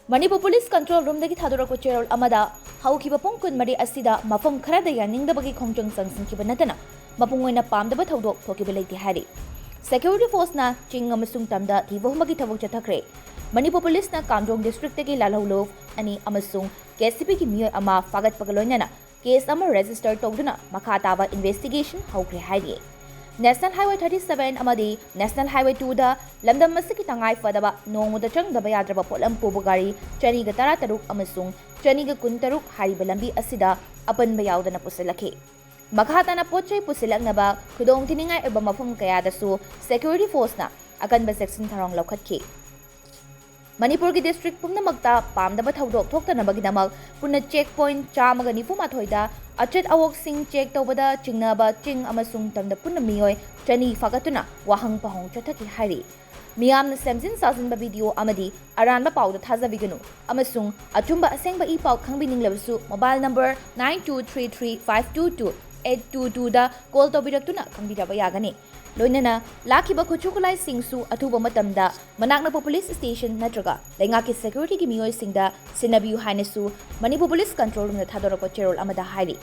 Manipur Police Control Room dagi thadorako cherol amada haukiba pong kun mari asida mafam kharada yaningdabagi khongjong sangsinkiba natana mapung oina pamdaba thodok thokiba leiti hari. Security force na ching amasung tamda thibahumagi thabok chathakre. Manipur Police na Kamjong district dagi Lanhoulup ani amasung KCP ki miyoy ama Phagatkhre na case ama register tawduna makha taba investigation haukre hari. National Highway 37 amadi National Highway 2 da lamdam masiki tangai fadaba nongmuda changdaba yadraba polam pubu gari chani ga tara taruk amasung chani ga kun taruk hariba lambi asida apan bayawdana pusilakhi. Makhatana pochai pusilaknaba khudong tiningai eba mafum kayadasu security force na akanba section tharong laukhatkhi. Manipur ki district pumnamagta pamdaba thodok thoktanabagidamag punna checkpoint chamaga nifumathoida achet awok sing check tawbada chingnaba ching amasung tamda punna miyoy chani fagatuna wahang pahong chathaki hari. Miyamna semjin sasinba video amadi aranba pawda thazabiganu amasung achumba asengba ipaw khangbininglabsu mobile number 9233522822 da call tawbiraktuna khangbiraba yagani. Loinana lakiba khuchukulai singsu athuba matamda manakna police station natraga laingaki security ki miyoy singda sinabiu hainasu Manipur Police Control Room na thadorako cherol amada hari.